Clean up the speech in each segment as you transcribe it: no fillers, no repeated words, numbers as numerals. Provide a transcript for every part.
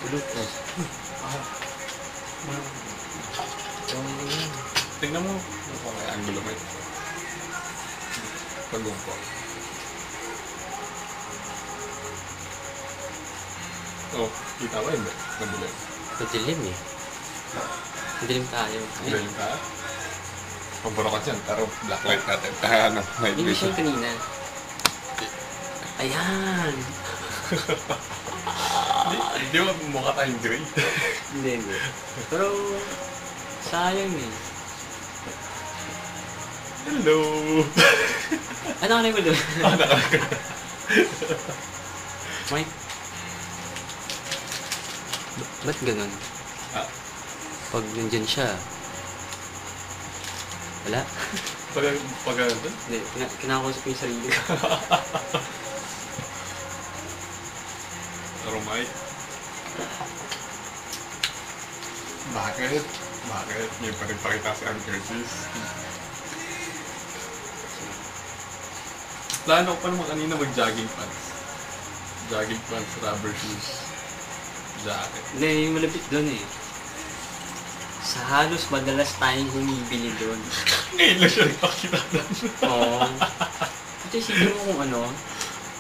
Tulog ko. Tingnan mo. Ano kaya angulo mo? Pagumpo. Oh, kita ba hindi? Madilim. Madilim eh. Madilim tayo. Madilim ka? Paburo ka dyan, pero blacklight natin. Ano, night Hindi vision. siya kanina. Ayan! Hindi ba mukha tayong gray? Hindi. Pero, sayang eh. Hello! Ano ka na yung doon? Nakalagay. Mike? Ba't ganun? Ah, Pag nandyan siya, wala? pag ano doon? Hindi, kinakausap ko yung sarili ko. Romay. Bakit? Bakit? Ngayon pa rin pakita si Ann Curtis. Plano ko pa naman kanina mag-jogging pants. Jogging pants, rubber shoes, jacket. Hindi, yung malapit doon eh. Sa halos madalas tayong bumibili doon. Ngayon lang siya nakakita doon. Oo. At isipin mo kung ano,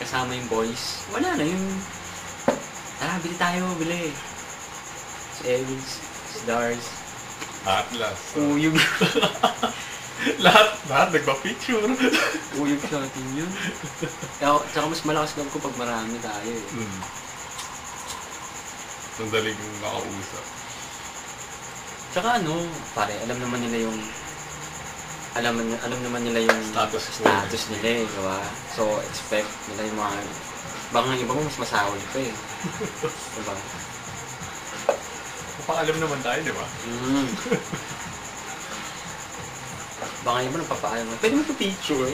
kasama yung boys. Wala na yung... Tara, bili tayo, bili. Si Evans, si Dars, Atlas. Uyog. Lahat nagpa-picture. Uyog sa atin yun. Tsaka mas malakas loob ko pag marami tayo eh. Sandali kong makausap. Tsaka ano, pare, alam naman nila yung status nila eh, diba? So, expect nila yung mga... Baka nga iba mo mas masahol pa eh. Diba? Kapag alam naman tayo, di ba? Baka iba nagpapaalam mo. Pwede mo pa-picture.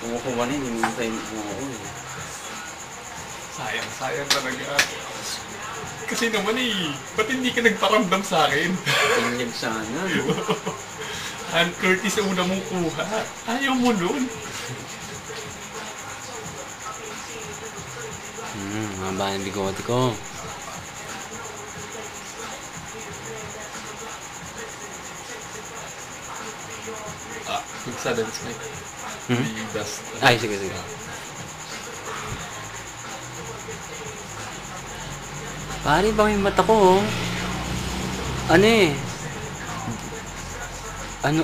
Kumukuha na yun, hinihintay mo ako eh. Sayang talaga. Kasi naman eh, ba't hindi ka nagparamdam sa akin? Tingnan sana, no? Ann Curtis ang una mong kuha. Ayaw mo nun. Haba ng bigote ko. Magsadance night. The best. Ay, sige. Pare, baka yung mata ko, oh. Ano eh? Ano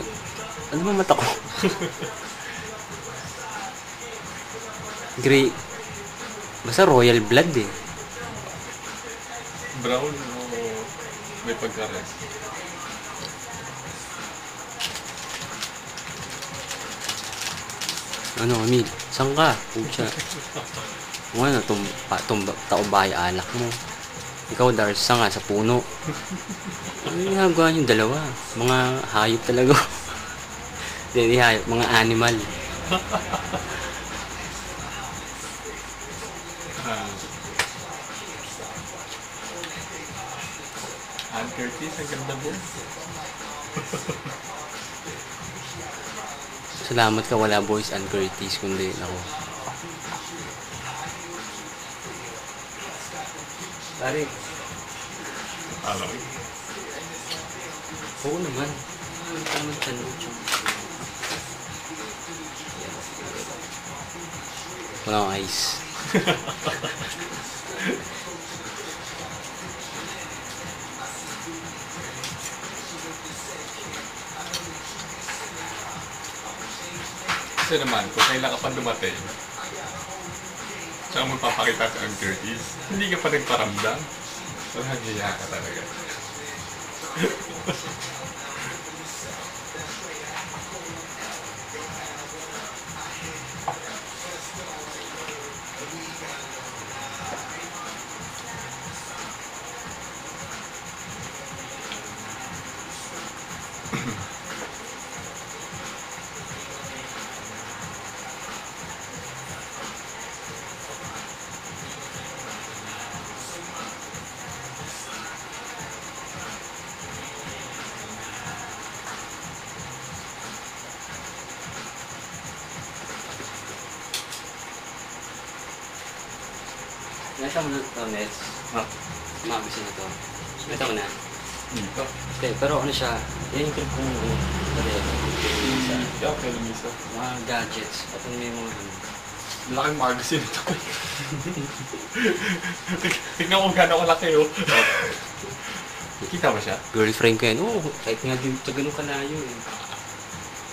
ba mata ko? Gray. Basta royal blood eh. Brown o may pagkares? Ano, Emil? Saan ka? Pucha. Ano, taumbahay alak mo. Ikaw, Dars, saan nga? Sa puno. Ano yung ginagawa yung dalawa? Mga hayop talaga. Hindi hayop, mga animal. Ann Curtis, ang ganda mo. Salamat ka, wala boys Ann Curtis, kundi ako. Pare. Alam. Oo naman. Tama tanong siya. Wala akong ice. Kasi naman, kung kailan ka pa dumating, Tsaka magpapakita sa ang Curtis. Hindi ka pa nagparamdam. Walang hiya ka talaga. Nakita mo na ito, Nets. Magusin na to. Nakita mo na. Dito. Okay, pero ano siya, yan yung trip kong Kaya ako Lumisa. mga gadgets. At may mga Laking magazine ito. Tignan ko gano'ng kalaki oh. Kita ba siya? girlfriend ko yan. Oo, kahit nga din ito ganun kalayo eh.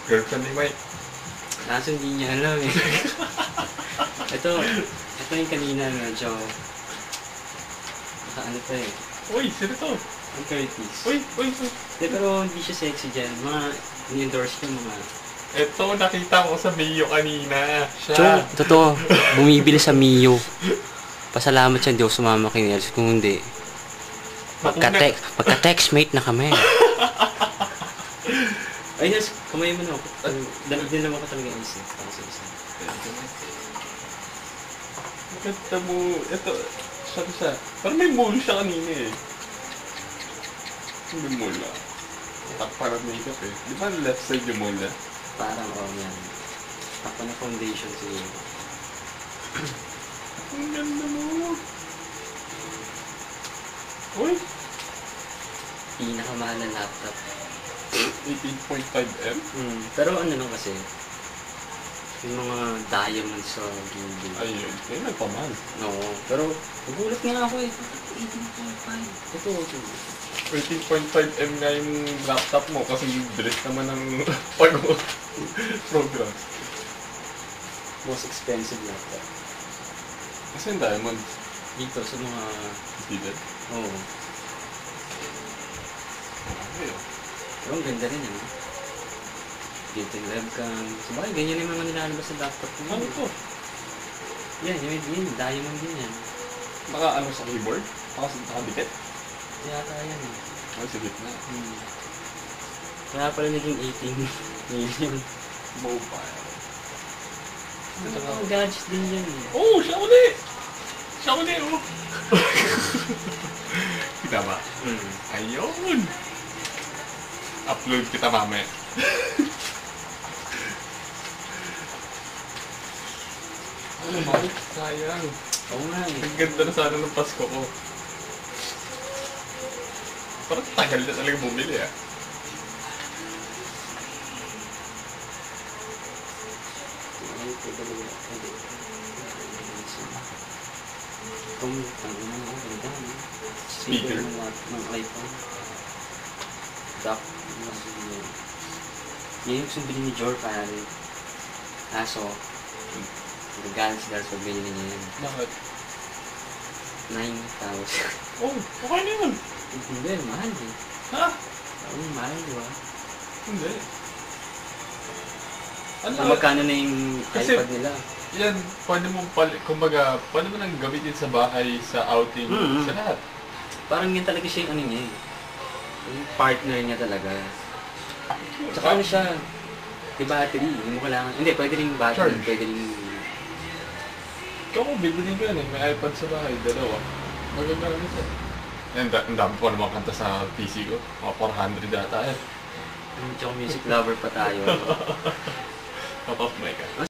Girlfriend ni Mike. Nasa hindi niya alam eh. ito yung kanina medyo ano to eh. Uy, sino to? Ang Curtis. Uy. Pero hindi siya sexy dyan. Mga ni-endorse ko mga... Ito, nakita ko sa Mio kanina. Siya. Chong, totoo. Bumibili sa Mio. Pasalamat siya, hindi ako sumama kay Nels. Kung hindi, magka-textmate na kami. Ay, Nels, kamay mo na ako. Din naman ko talaga isip. Para sa isa. Maganda mo. Ito, siya. Parang may mole siya kanina eh. May mole ah. Parang makeup eh. Di ba left side yung mole ah? Parang, yan. Takpa na foundation siguro. Ang ganda mo. Uy! Pinakamahal na laptop. 18.5M? Pero ano lang kasi, yung mga diamonds sa gaming. Ayun. Eh, nagpamahal. Oo. Pero, nagulat nga ako eh. 18.5. Ito. 13.5M nga yung laptop mo kasi bilis naman ng program. Most expensive laptop. Kasi yung diamond, Dito sa mga... heated. Oo. Okay oh. Pero ang ganda rin eh. Dito yung webcam. Sabagay, ganyan yung mga nilalabas sa laptop ko. Ano to? Yan, yun. Diamond din yan. Naka ano sa keyboard? Nakadikit? Yata yan eh. Ay, sa gitna. Kaya pala naging 18 million. Mobile. Mga gadgets din yan eh. Oh, siya uli! Siya uli, oh! Kita ba? Ayun! Upload kita mamaya. Ay, sayang. Oo nga eh. Ang ganda na sana ng Pasko ko. Parang tagal na talaga bumili ah. Speaker ng iPhone. Dock. Yan yung gusto bilhin ni Jor pare. Kaso, nagalit si Dars pag binili niya yan. Bakit? 9,000. Oh, okay na yun. Hindi, mahal eh. Ha? Oo, mahal diba? Hindi. Ano? So, magkano na yung Kasi- iPad nila? Yan, pwede mo kumbaga, pwede mo nang gamitin sa bahay, sa outing, sa lahat. Parang yun talaga siya yung ano niya eh. Yung partner niya talaga. Tsaka ano siya, di battery, hindi mo kailangan, hindi, pwede rin battery, Charge. pwede rin, Ikaw ko, bibili ko yan eh. May iPad sa bahay, dalawa. Maganda rin ito. Ang dami ko naman kanta sa PC ko. Mga 400 data eh. tsaka music lover pa tayo. Top of mic ah.